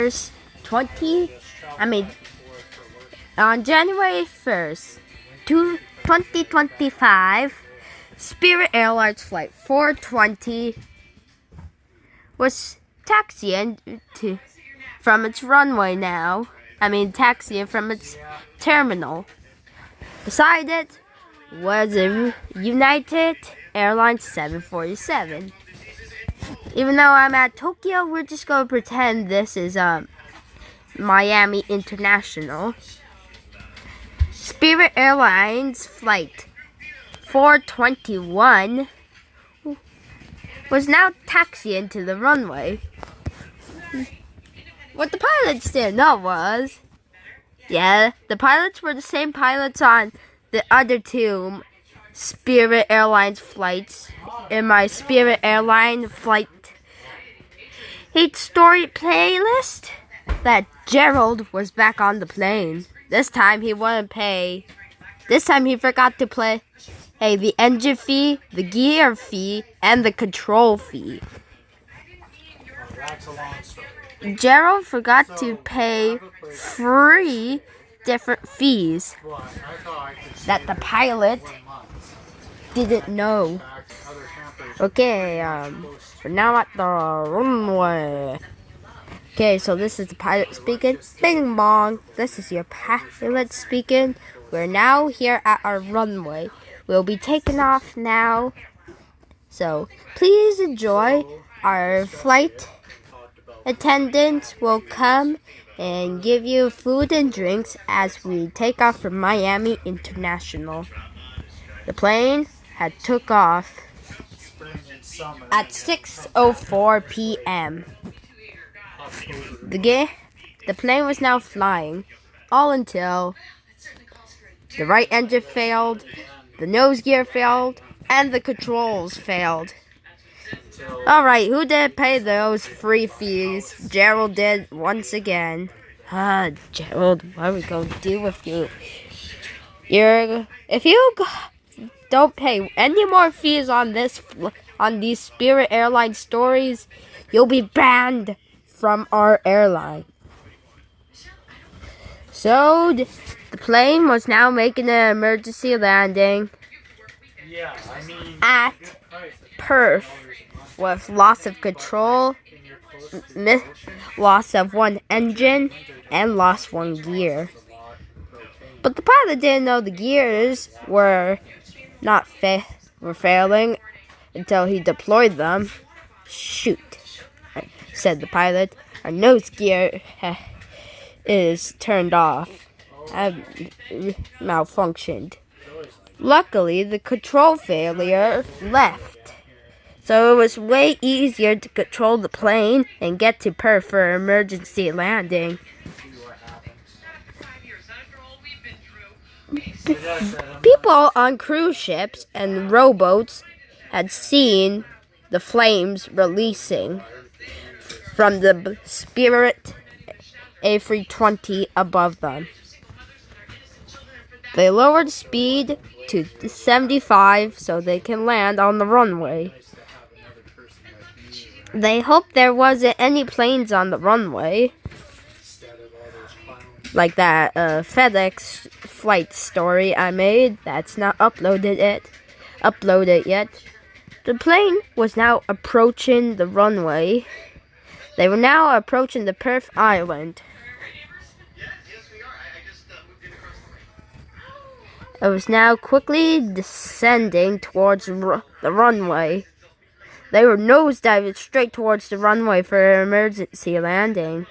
20, I mean, on January 1st, 2025, Spirit Airlines Flight 420 was taxiing from its runway now. Taxiing from its terminal. Beside it was a United Airlines 747. Even though I'm at Tokyo, we're just going to pretend this is Miami International. Spirit Airlines Flight 421 was now taxiing to the runway. What the pilots didn't know was, the pilots were the same pilots on the other two Spirit Airlines flights in my Spirit Airline Flight 8 story playlist. That Gerald was back on the plane. This time he wouldn't pay. This time he forgot to pay the engine fee, the gear fee, and the control fee. Gerald forgot to pay 3 different fees that the pilot didn't know. Okay, we're now at the runway. Okay, so this is the pilot speaking. Bing bong. This is your pilot speaking. We're now here at our runway. We'll be taking off now. So please enjoy. Our flight attendants will come and give you food and drinks as we take off from Miami International. The plane had took off at 6:04 p.m. The plane was now flying, all until the right engine failed, the nose gear failed, and the controls failed. Alright, who did pay those free fees? Gerald did once again. Gerald, what are we going to do with you? If you don't pay any more fees on these Spirit Airlines stories, you'll be banned from our airline. So the plane was now making an emergency landing at Perth with loss of control, loss of 1 engine, and lost 1 gear. But the pilot didn't know the gears were failing until he deployed them. Shoot, said the pilot. Our nose gear is turned off. Malfunctioned. Luckily, the control failure left. So it was way easier to control the plane and get to Perth for emergency landing. People on cruise ships and rowboats had seen the flames releasing from the Spirit A320 above them. They lowered speed to 75 so they can land on the runway. They hoped there wasn't any planes on the runway, like that FedEx flight story I made that's not uploaded yet. The plane was now approaching the runway. They were now approaching the Perth Island. It was now quickly descending towards the runway. They were nosediving straight towards the runway for an emergency landing.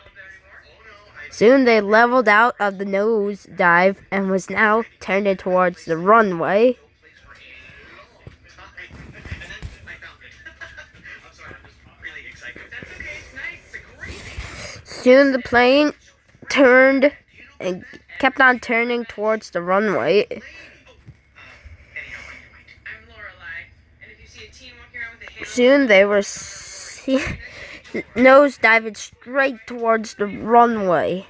Soon they leveled out of the nosedive and was now turning towards the runway. Soon the plane turned and kept on turning towards the runway. Soon they were nosediving straight towards the runway.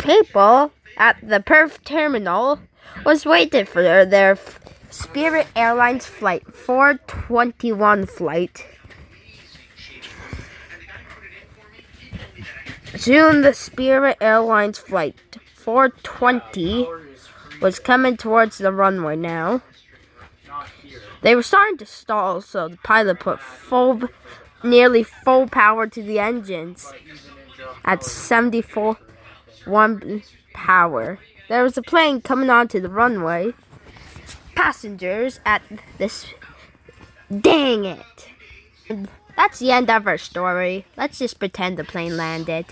People at the Perth terminal was waiting for their Spirit Airlines Flight 421 flight. Soon the Spirit Airlines Flight 420 was coming towards the runway now. They were starting to stall, so the pilot put nearly full power to the engines at 74 power. There was a plane coming onto the runway. Passengers at this. Dang it! That's the end of our story. Let's just pretend the plane landed.